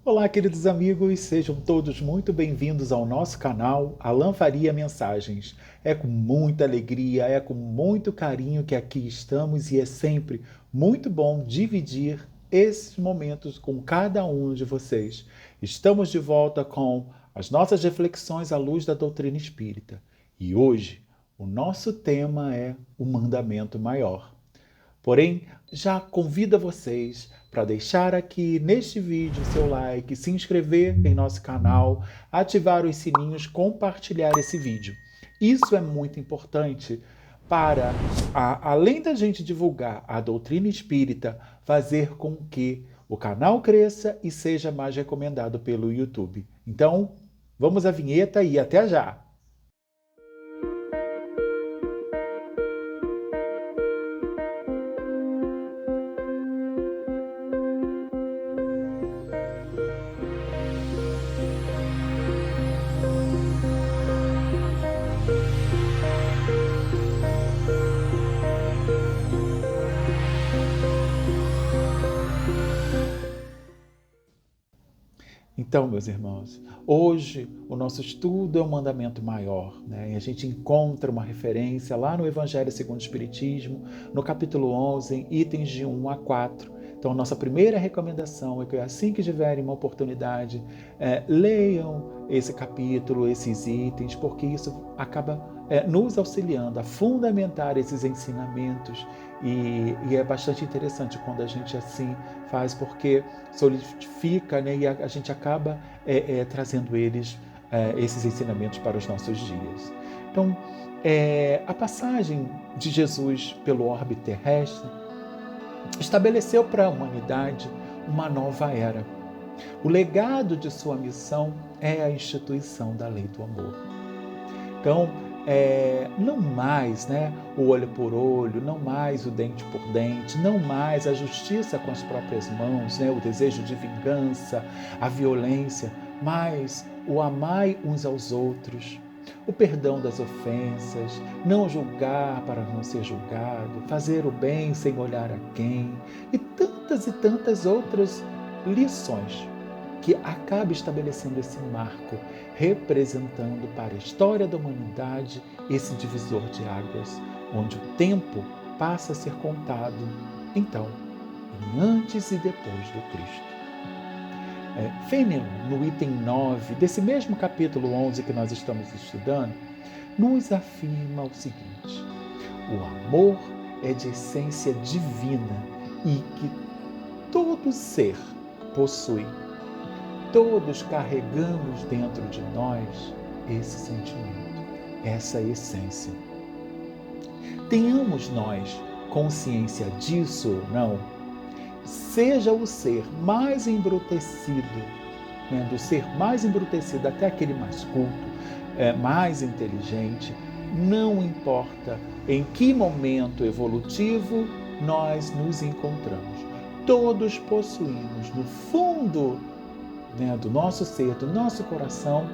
Olá, queridos amigos, sejam todos muito bem-vindos ao nosso canal Alan Faria Mensagens. É com muita alegria, é com muito carinho que aqui estamos e é sempre muito bom dividir esses momentos com cada um de vocês. Estamos de volta com as nossas reflexões à luz da doutrina espírita e hoje o nosso tema é o mandamento maior. Porém, já convido vocês para deixar aqui neste vídeo seu like, se inscrever em nosso canal, ativar os sininhos, compartilhar esse vídeo. Isso é muito importante para, além da gente divulgar a doutrina espírita, fazer com que o canal cresça e seja mais recomendado pelo YouTube. Então, vamos à vinheta e até já! Então, meus irmãos, hoje o nosso estudo é um mandamento maior, né? E a gente encontra uma referência lá no Evangelho segundo o Espiritismo, no capítulo 11, itens de 1 a 4. Então, a nossa primeira recomendação é que assim que tiverem uma oportunidade, leiam esse capítulo, esses itens, porque isso acaba nos auxiliando a fundamentar esses ensinamentos e é bastante interessante quando a gente assim faz, porque solidifica, né, e a gente acaba trazendo esses ensinamentos para os nossos dias. Então, a passagem de Jesus pelo orbe terrestre estabeleceu para a humanidade uma nova era. O legado de sua missão é a instituição da lei do amor. Então, não mais, né, o olho por olho, não mais o dente por dente, não mais a justiça com as próprias mãos, né, o desejo de vingança, a violência, mas o amai uns aos outros, o perdão das ofensas, não julgar para não ser julgado, fazer o bem sem olhar a quem, e tantas outras lições que acaba estabelecendo esse marco, representando para a história da humanidade esse divisor de águas, onde o tempo passa a ser contado, então, em antes e depois do Cristo. Fênelon, no item 9 desse mesmo capítulo 11 que nós estamos estudando, nos afirma o seguinte: o amor é de essência divina e que todo ser possui. Todos carregamos dentro de nós esse sentimento, essa essência. Tenhamos nós consciência disso ou não, seja o ser mais embrutecido, né, do ser mais embrutecido até aquele mais culto, mais inteligente, não importa em que momento evolutivo nós nos encontramos. Todos possuímos no fundo, né, do nosso ser, do nosso coração,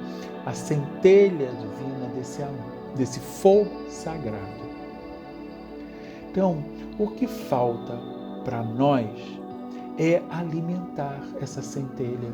a centelha divina desse amor, desse fogo sagrado. Então, o que falta para nós é alimentar essa centelha,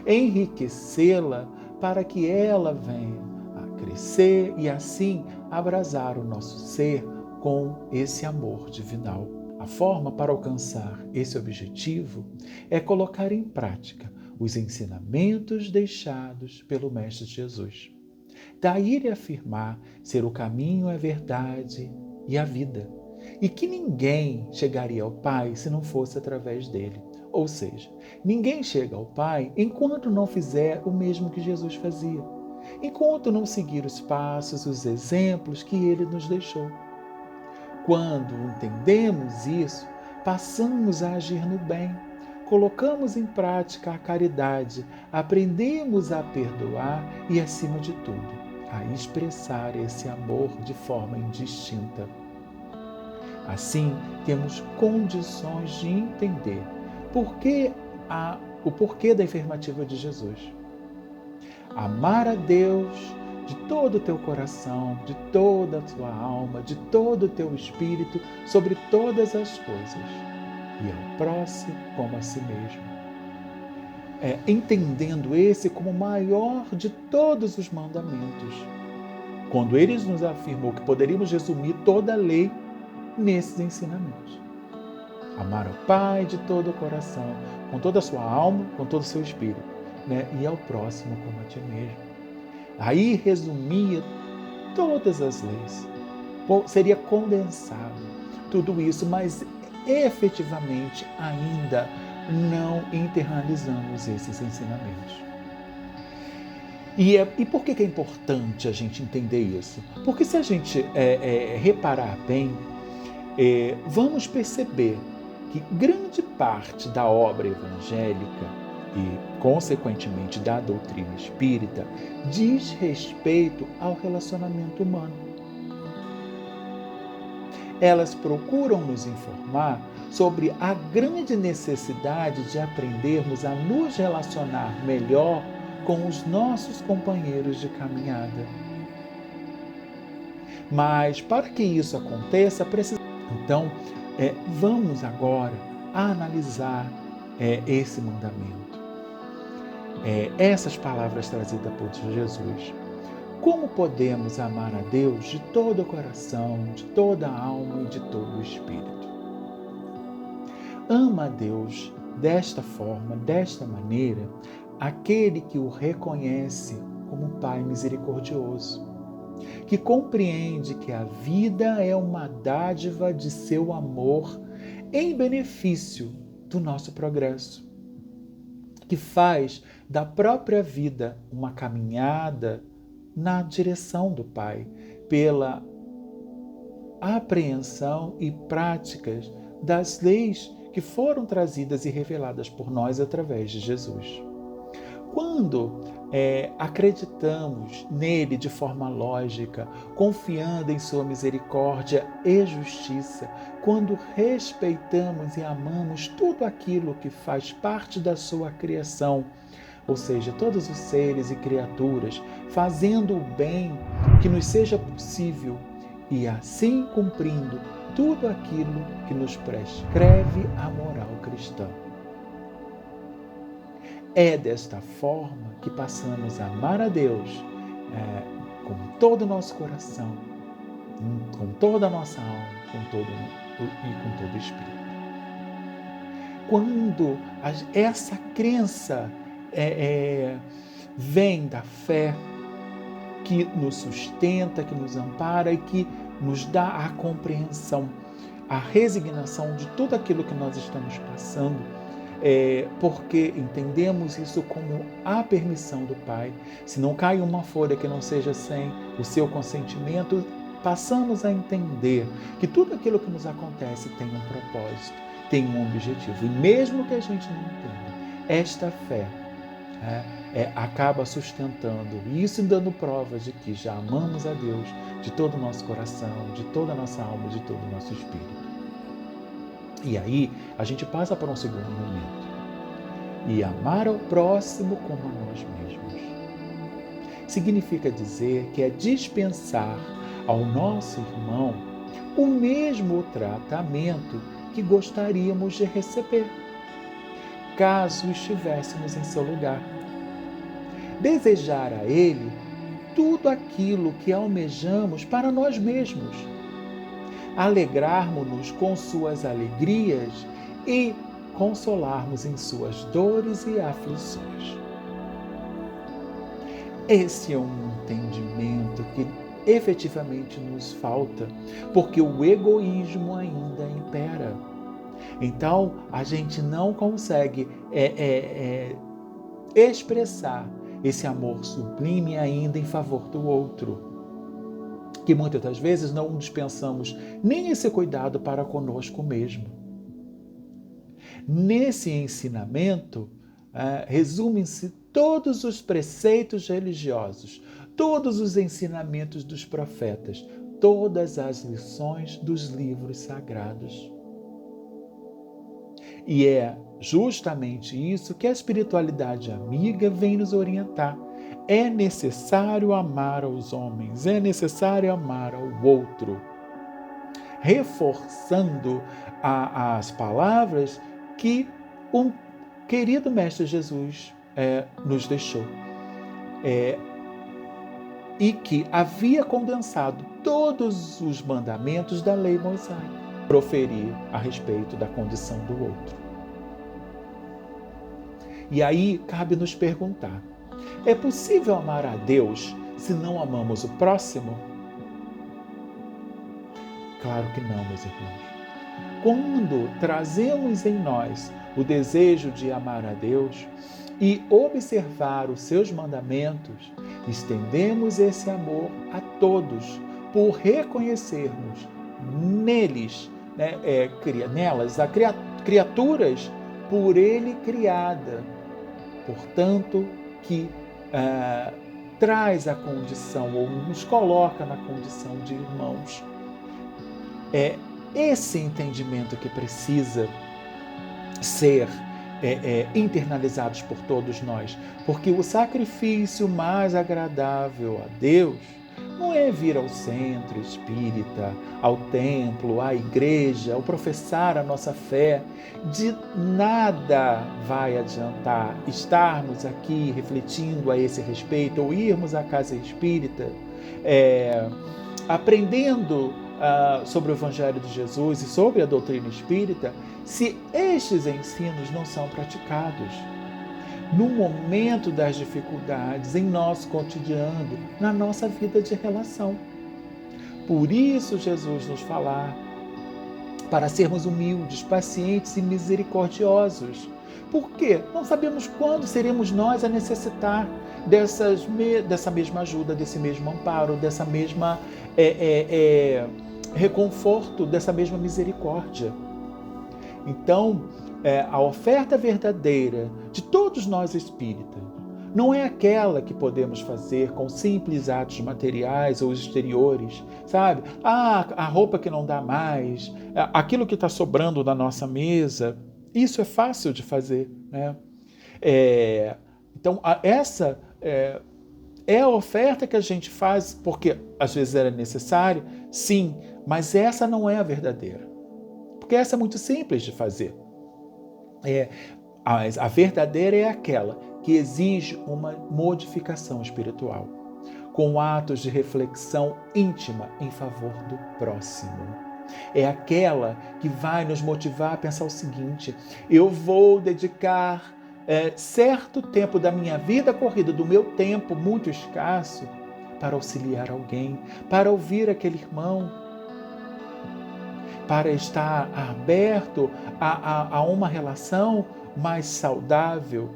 enriquecê-la para que ela venha a crescer e assim abrasar o nosso ser com esse amor divinal. A forma para alcançar esse objetivo é colocar em prática os ensinamentos deixados pelo Mestre Jesus. Daí ele afirmar ser o caminho, a verdade e a vida, e que ninguém chegaria ao Pai se não fosse através dele. Ou seja, ninguém chega ao Pai enquanto não fizer o mesmo que Jesus fazia, enquanto não seguir os passos, os exemplos que ele nos deixou. Quando entendemos isso, passamos a agir no bem, colocamos em prática a caridade, aprendemos a perdoar e, acima de tudo, a expressar esse amor de forma indistinta. Assim, temos condições de entender o porquê da afirmativa de Jesus. Amar a Deus de todo o teu coração, de toda a tua alma, de todo o teu espírito, sobre todas as coisas, e ao próximo como a si mesmo. entendendo esse como o maior de todos os mandamentos, quando ele nos afirmou que poderíamos resumir toda a lei nesses ensinamentos. Amar ao Pai de todo o coração, com toda a sua alma, com todo o seu espírito, né? E ao próximo como a ti mesmo. Aí resumia todas as leis. Seria condensado tudo isso, mas efetivamente ainda não internalizamos esses ensinamentos. E por que é importante a gente entender isso? Porque se a gente reparar bem, vamos perceber que grande parte da obra evangélica e, consequentemente, da doutrina espírita diz respeito ao relacionamento humano. Elas procuram nos informar sobre a grande necessidade de aprendermos a nos relacionar melhor com os nossos companheiros de caminhada. Mas para que isso aconteça, precisamos. Então, vamos agora analisar esse mandamento. Essas palavras trazidas por Jesus. Como podemos amar a Deus de todo o coração, de toda a alma e de todo o espírito? Ama a Deus desta forma, desta maneira, aquele que o reconhece como Pai misericordioso, que compreende que a vida é uma dádiva de seu amor em benefício do nosso progresso, que faz da própria vida uma caminhada na direção do Pai, pela apreensão e práticas das leis que foram trazidas e reveladas por nós através de Jesus. Quando acreditamos nele de forma lógica, confiando em sua misericórdia e justiça, quando respeitamos e amamos tudo aquilo que faz parte da sua criação, ou seja, todos os seres e criaturas, fazendo o bem que nos seja possível e assim cumprindo tudo aquilo que nos prescreve a moral cristã. É desta forma que passamos a amar a Deus com todo o nosso coração, com toda a nossa alma com todo o espírito. Quando essa crença vem da fé que nos sustenta, que nos ampara e que nos dá a compreensão, a resignação de tudo aquilo que nós estamos passando, porque entendemos isso como a permissão do Pai. Se não cai uma folha que não seja sem o seu consentimento, passamos a entender que tudo aquilo que nos acontece tem um propósito, tem um objetivo. E mesmo que a gente não entenda, esta fé acaba sustentando isso e dando provas de que já amamos a Deus de todo o nosso coração, de toda a nossa alma, de todo o nosso espírito. E aí a gente passa para um segundo momento. E amar ao próximo como a nós mesmos. Significa dizer que é dispensar ao nosso irmão o mesmo tratamento que gostaríamos de receber, caso estivéssemos em seu lugar. Desejar a ele tudo aquilo que almejamos para nós mesmos. Alegrarmos-nos com suas alegrias e consolarmos em suas dores e aflições. Esse é um entendimento que efetivamente nos falta, porque o egoísmo ainda impera. Então, a gente não consegue expressar esse amor sublime ainda em favor do outro, que muitas das vezes não dispensamos nem esse cuidado para conosco mesmo. Nesse ensinamento, resumem-se todos os preceitos religiosos, todos os ensinamentos dos profetas, todas as lições dos livros sagrados. E é justamente isso que a espiritualidade amiga vem nos orientar. É necessário amar aos homens, é necessário amar ao outro. Reforçando as palavras que querido Mestre Jesus nos deixou. E que havia condensado todos os mandamentos da lei mosaica, proferir a respeito da condição do outro. E aí cabe nos perguntar: é possível amar a Deus se não amamos o próximo? Claro que não, meus irmãos. Quando trazemos em nós o desejo de amar a Deus e observar os seus mandamentos, estendemos esse amor a todos, por reconhecermos neles, nelas, criaturas por Ele criada. Portanto, que traz a condição, ou nos coloca na condição de irmãos. É esse entendimento que precisa ser internalizados por todos nós, porque o sacrifício mais agradável a Deus não é vir ao centro espírita, ao templo, à igreja, ao professar a nossa fé. De nada vai adiantar estarmos aqui refletindo a esse respeito, ou irmos à casa espírita, aprendendo sobre o Evangelho de Jesus e sobre a doutrina espírita, se estes ensinos não são praticados no momento das dificuldades, em nosso cotidiano, na nossa vida de relação. Por isso Jesus nos fala para sermos humildes, pacientes e misericordiosos. Por quê? Não sabemos quando seremos nós a necessitar dessa mesma ajuda, desse mesmo amparo, dessa mesma reconforto, dessa mesma misericórdia. Então, a oferta verdadeira de todos nós espíritas não é aquela que podemos fazer com simples atos materiais ou exteriores, sabe? A roupa que não dá mais, aquilo que está sobrando na nossa mesa, isso é fácil de fazer, né? Então, essa é a oferta que a gente faz porque às vezes era necessária, sim, mas essa não é a verdadeira. Porque essa é muito simples de fazer. A verdadeira é aquela que exige uma modificação espiritual, com atos de reflexão íntima em favor do próximo. É aquela que vai nos motivar a pensar o seguinte: eu vou dedicar certo tempo da minha vida corrida, do meu tempo muito escasso, para auxiliar alguém, para ouvir aquele irmão, para estar aberto a uma relação mais saudável.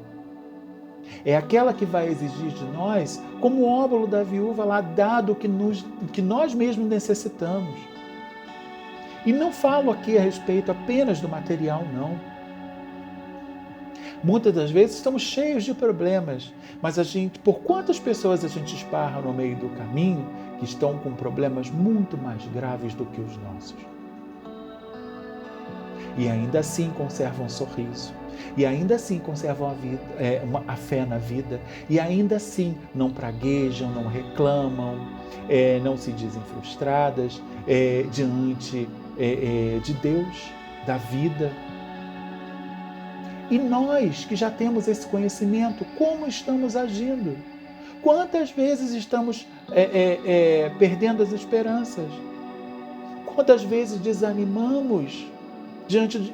É aquela que vai exigir de nós, como o óbolo da viúva lá, dado que nós mesmos necessitamos. E não falo aqui a respeito apenas do material, não. Muitas das vezes estamos cheios de problemas, mas por quantas pessoas a gente esbarra no meio do caminho que estão com problemas muito mais graves do que os nossos? E ainda assim conservam um sorriso, e ainda assim conservam a fé na vida, e ainda assim não praguejam, não reclamam, não se dizem frustradas diante de Deus, da vida. E nós que já temos esse conhecimento, como estamos agindo? Quantas vezes estamos perdendo as esperanças? Quantas vezes desanimamos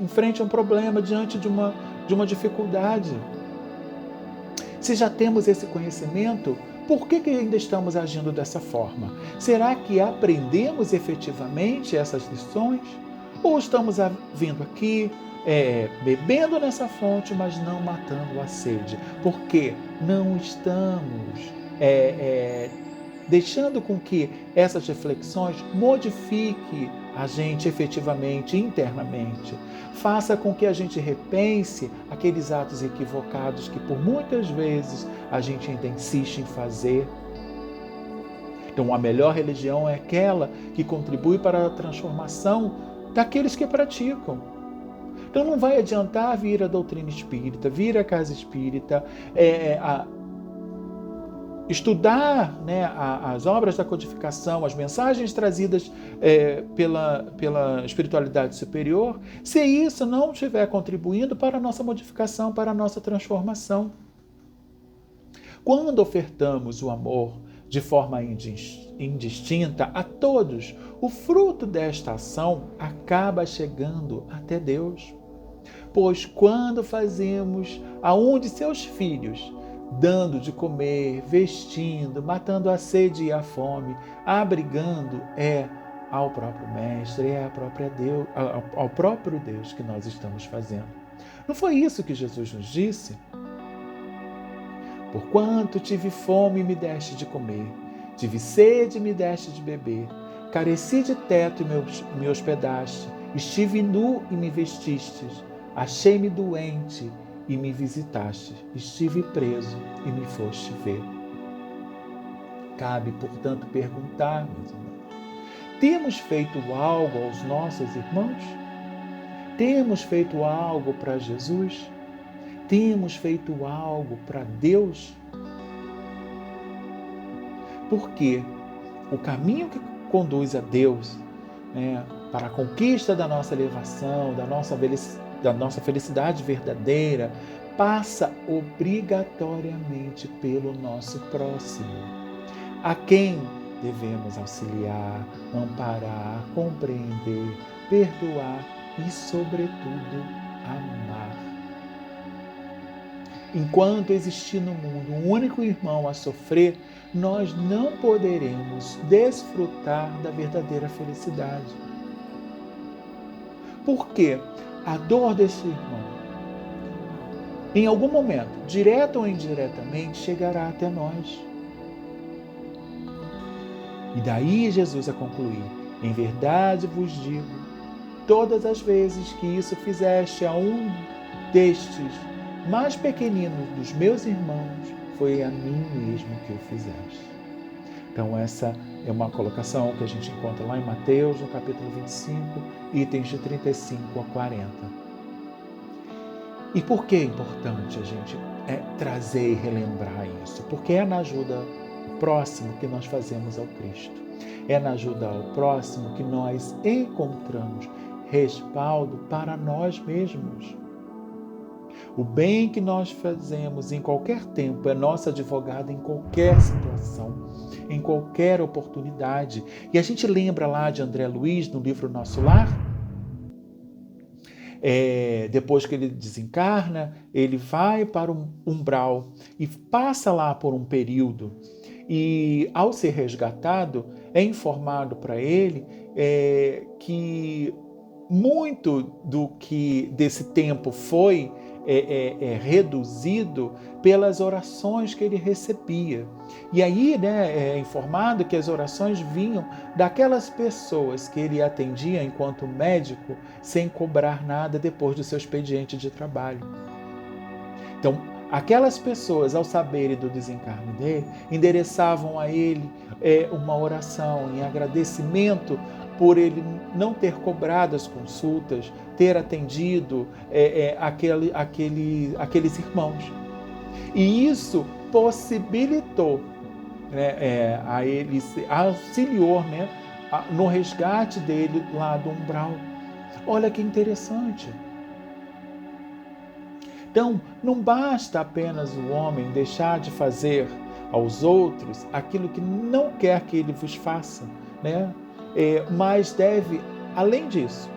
em frente a um problema, diante de uma dificuldade? Se já temos esse conhecimento, por que ainda estamos agindo dessa forma? Será que aprendemos efetivamente essas lições? Ou estamos vindo aqui, bebendo nessa fonte, mas não matando a sede? Porque não estamos deixando com que essas reflexões modifiquem a gente efetivamente, internamente. Faça com que a gente repense aqueles atos equivocados que por muitas vezes a gente ainda insiste em fazer. Então, a melhor religião é aquela que contribui para a transformação daqueles que praticam. Então, não vai adiantar vir a doutrina espírita, vir a casa espírita, estudar, né, as obras da codificação, as mensagens trazidas pela espiritualidade superior, se isso não estiver contribuindo para a nossa modificação, para a nossa transformação. Quando ofertamos o amor de forma indistinta a todos, o fruto desta ação acaba chegando até Deus. Pois quando fazemos a um de seus filhos, dando de comer, vestindo, matando a sede e a fome, abrigando, ao próprio Mestre, ao próprio Deus que nós estamos fazendo. Não foi isso que Jesus nos disse? Porquanto tive fome e me deste de comer, tive sede e me deste de beber, careci de teto e me hospedaste, estive nu e me vestistes, achei-me doente e me visitaste, estive preso e me foste ver. Cabe, portanto, perguntar, meus irmãos, temos feito algo aos nossos irmãos? Temos feito algo para Jesus? Temos feito algo para Deus? Porque o caminho que conduz a Deus, para a conquista da nossa elevação, da nossa felicidade verdadeira, passa obrigatoriamente pelo nosso próximo, a quem devemos auxiliar, amparar, compreender, perdoar e, sobretudo, amar. Enquanto existir no mundo um único irmão a sofrer, nós não poderemos desfrutar da verdadeira felicidade. Porque a dor desse irmão, em algum momento, direto ou indiretamente, chegará até nós. E daí Jesus a concluir: em verdade vos digo, todas as vezes que isso fizeste a um destes mais pequeninos dos meus irmãos, foi a mim mesmo que o fizeste. Então essa é uma colocação que a gente encontra lá em Mateus, no capítulo 25, itens de 35 a 40. E por que é importante a gente trazer e relembrar isso? Porque é na ajuda ao próximo que nós fazemos ao Cristo. É na ajuda ao próximo que nós encontramos respaldo para nós mesmos. O bem que nós fazemos em qualquer tempo é nosso advogado em qualquer situação, em qualquer oportunidade. E a gente lembra lá de André Luiz, no livro Nosso Lar? Depois que ele desencarna, ele vai para um umbral e passa lá por um período. E ao ser resgatado, é informado para ele que muito do que desse tempo foi reduzido pelas orações que ele recebia. E aí é informado que as orações vinham daquelas pessoas que ele atendia enquanto médico, sem cobrar nada depois do seu expediente de trabalho. Então, aquelas pessoas, ao saberem do desencarne dele, endereçavam a ele uma oração em agradecimento por ele não ter cobrado as consultas, ter atendido aqueles irmãos. E isso possibilitou a ele, auxiliou no resgate dele lá do umbral. Olha que interessante. Então, não basta apenas o homem deixar de fazer aos outros aquilo que não quer que ele vos faça, mas deve, além disso,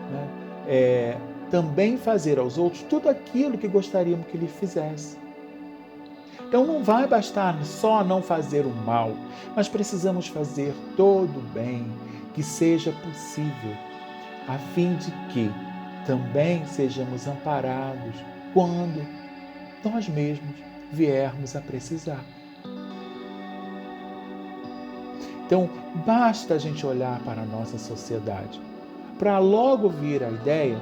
também fazer aos outros tudo aquilo que gostaríamos que ele fizesse. Então não vai bastar só não fazer o mal, mas precisamos fazer todo o bem que seja possível, a fim de que também sejamos amparados quando nós mesmos viermos a precisar. Então, basta a gente olhar para a nossa sociedade, para logo vir a ideia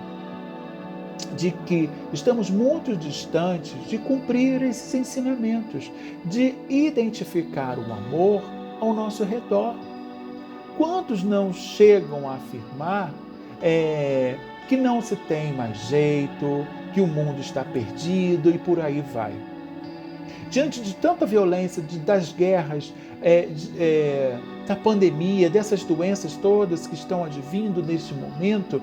de que estamos muito distantes de cumprir esses ensinamentos, de identificar o amor ao nosso redor. Quantos não chegam a afirmar que não se tem mais jeito, que o mundo está perdido e por aí vai? Diante de tanta violência, das guerras, da pandemia, dessas doenças todas que estão advindo neste momento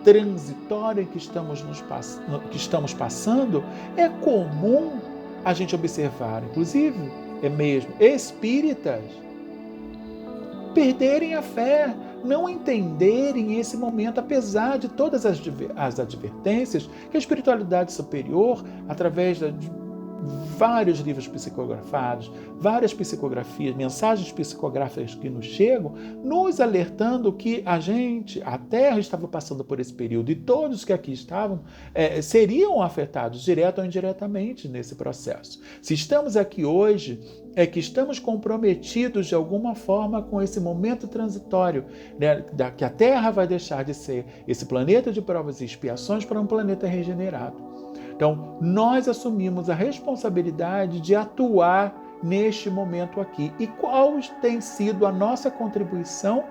transitório que estamos passando, é comum a gente observar, inclusive, é mesmo, espíritas perderem a fé, não entenderem esse momento, apesar de todas as advertências que a espiritualidade superior, através de vários livros psicografados, várias psicografias, mensagens psicográficas que nos chegam, nos alertando que a Terra estava passando por esse período e todos que aqui estavam seriam afetados, direto ou indiretamente, nesse processo. Se estamos aqui hoje, é que estamos comprometidos de alguma forma com esse momento transitório, né, que a Terra vai deixar de ser esse planeta de provas e expiações para um planeta regenerado. Então, nós assumimos a responsabilidade de atuar neste momento aqui. E qual tem sido a nossa contribuição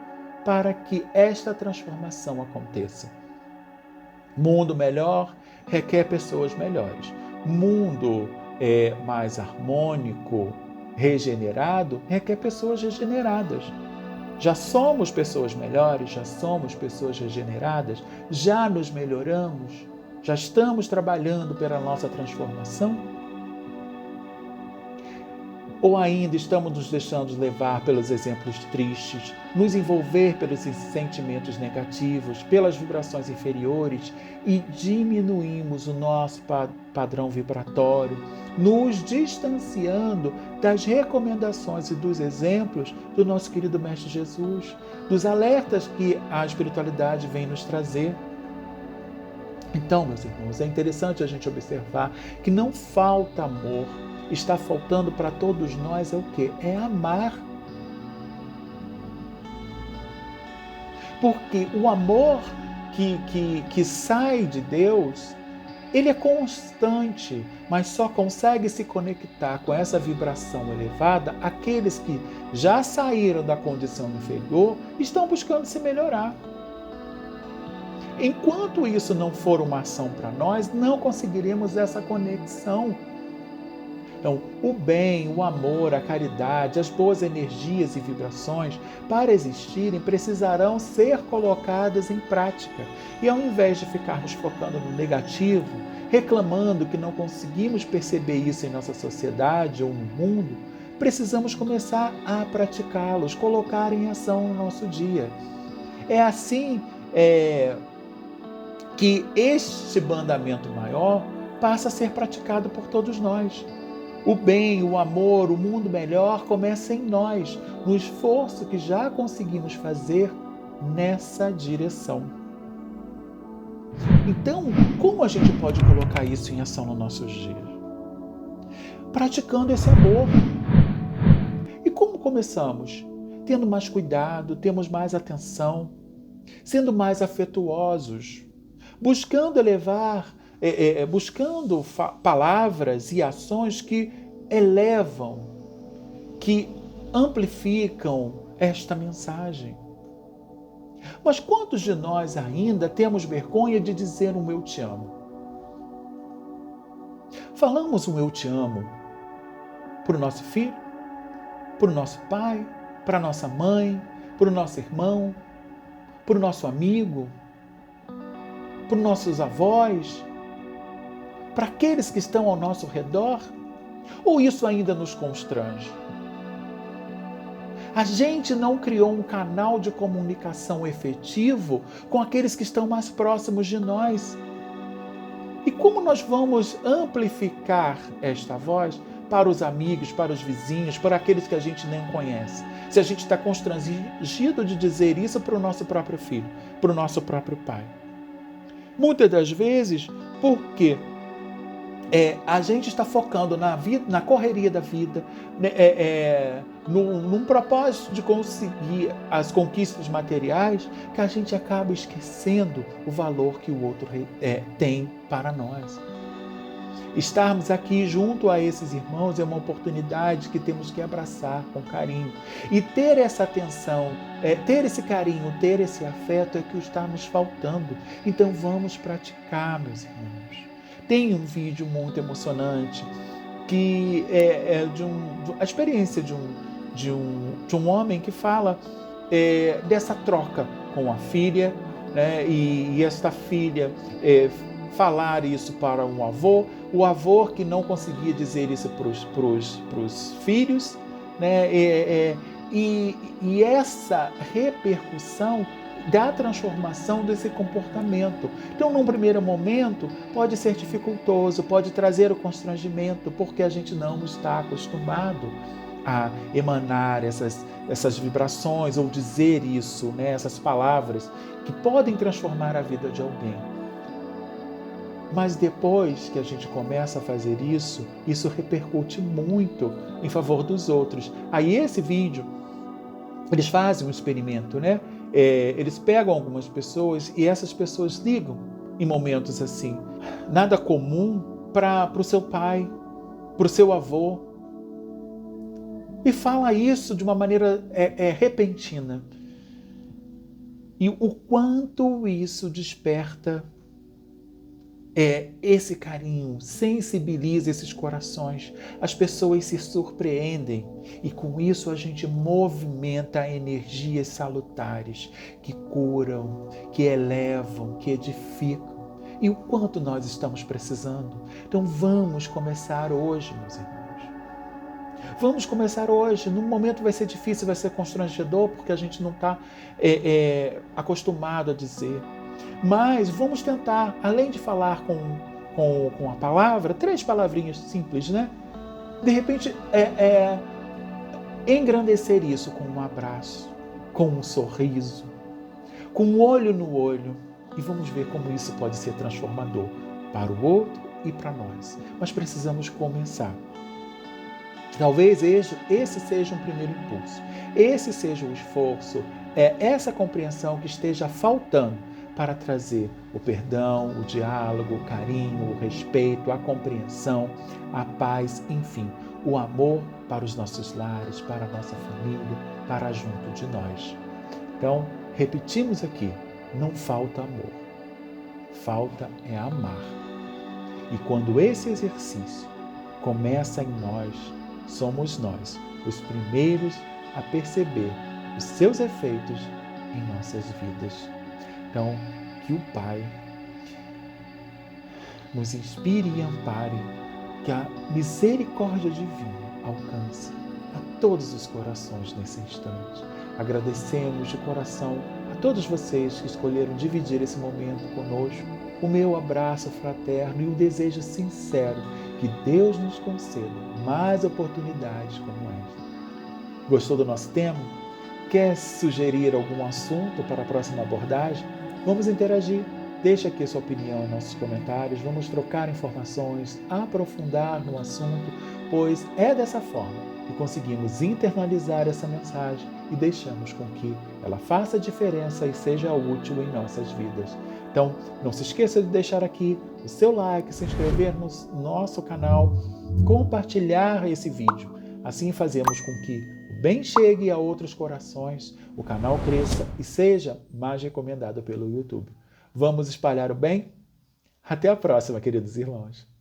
para que esta transformação aconteça? Mundo melhor requer pessoas melhores. Mundo mais harmônico, regenerado, requer pessoas regeneradas. Já somos pessoas melhores, já somos pessoas regeneradas, já nos melhoramos, já estamos trabalhando pela nossa transformação? Ou ainda estamos nos deixando levar pelos exemplos tristes, nos envolver pelos sentimentos negativos, pelas vibrações inferiores e diminuímos o nosso padrão vibratório, nos distanciando das recomendações e dos exemplos do nosso querido Mestre Jesus, dos alertas que a espiritualidade vem nos trazer. Então, meus irmãos, é interessante a gente observar que não falta amor. Está faltando para todos nós é o quê? É amar. Porque o amor que sai de Deus, ele é constante, mas só consegue se conectar com essa vibração elevada aqueles que já saíram da condição inferior e estão buscando se melhorar. Enquanto isso não for uma ação para nós, não conseguiremos essa conexão. Então, o bem, o amor, a caridade, as boas energias e vibrações, para existirem, precisarão ser colocadas em prática. E ao invés de ficarmos focando no negativo, reclamando que não conseguimos perceber isso em nossa sociedade ou no mundo, precisamos começar a praticá-los, colocar em ação no nosso dia. É assim que este mandamento maior passa a ser praticado por todos nós. O bem, o amor, o mundo melhor começa em nós, no esforço que já conseguimos fazer nessa direção. Então, como a gente pode colocar isso em ação nos nossos dias? Praticando esse amor. E como começamos? Tendo mais cuidado, temos mais atenção, sendo mais afetuosos, buscando elevar, buscando palavras e ações que elevam, que amplificam esta mensagem. Mas quantos de nós ainda temos vergonha de dizer um eu te amo? Falamos um eu te amo para o nosso filho, para o nosso pai, para a nossa mãe, para o nosso irmão, para o nosso amigo, para os nossos avós, para aqueles que estão ao nosso redor? Ou isso ainda nos constrange? A gente não criou um canal de comunicação efetivo com aqueles que estão mais próximos de nós. E como nós vamos amplificar esta voz para os amigos, para os vizinhos, para aqueles que a gente nem conhece? Se a gente está constrangido de dizer isso para o nosso próprio filho, para o nosso próprio pai. Muitas das vezes, porque a gente está focando na vida, na correria da vida, num propósito de conseguir as conquistas materiais, que a gente acaba esquecendo o valor que o outro tem para nós. Estarmos aqui junto a esses irmãos é uma oportunidade que temos que abraçar com carinho. E ter essa atenção, ter esse carinho, ter esse afeto é que está nos faltando. Então vamos praticar, meus irmãos. Tem um vídeo muito emocionante que é a experiência de um homem que fala dessa troca com a filha, né? E esta filha falar isso para um avô, o avô que não conseguia dizer isso para os filhos, né? E essa repercussão da transformação desse comportamento. Então, num primeiro momento, pode ser dificultoso, pode trazer o constrangimento, porque a gente não está acostumado a emanar essas vibrações ou dizer isso, né? Essas palavras que podem transformar a vida de alguém. Mas depois que a gente começa a fazer isso, isso repercute muito em favor dos outros. Aí esse vídeo, eles fazem um experimento, né? Eles pegam algumas pessoas e essas pessoas ligam em momentos assim. Nada comum para o seu pai, para o seu avô. E fala isso de uma maneira repentina. E o quanto isso desperta esse carinho, sensibiliza esses corações. As pessoas se surpreendem e com isso a gente movimenta energias salutares que curam, que elevam, que edificam. E o quanto nós estamos precisando. Então vamos começar hoje, meus irmãos. Vamos começar hoje. No momento vai ser difícil, vai ser constrangedor, porque a gente não está acostumado a dizer. Mas vamos tentar, além de falar com a palavra, 3 palavrinhas simples, né? De repente, engrandecer isso com um abraço, com um sorriso, com um olho no olho. E vamos ver como isso pode ser transformador para o outro e para nós. Mas precisamos começar. Talvez esse seja um primeiro impulso. Esse seja o esforço, essa compreensão que esteja faltando para trazer o perdão, o diálogo, o carinho, o respeito, a compreensão, a paz, enfim, o amor para os nossos lares, para a nossa família, para junto de nós. Então, repetimos aqui, não falta amor, falta amar. E quando esse exercício começa em nós, somos nós os primeiros a perceber os seus efeitos em nossas vidas. Então, que o Pai nos inspire e ampare, que a misericórdia divina alcance a todos os corações nesse instante. Agradecemos de coração a todos vocês que escolheram dividir esse momento conosco, o meu abraço fraterno e o desejo sincero que Deus nos conceda mais oportunidades como esta. Gostou do nosso tema? Quer sugerir algum assunto para a próxima abordagem? Vamos interagir. Deixe aqui sua opinião em nossos comentários. Vamos trocar informações, aprofundar no assunto, pois é dessa forma que conseguimos internalizar essa mensagem e deixamos com que ela faça diferença e seja útil em nossas vidas. Então, não se esqueça de deixar aqui o seu like, se inscrever no nosso canal, compartilhar esse vídeo. Assim fazemos com que o bem chegue a outros corações, o canal cresça e seja mais recomendado pelo YouTube. Vamos espalhar o bem? Até a próxima, queridos irmãos!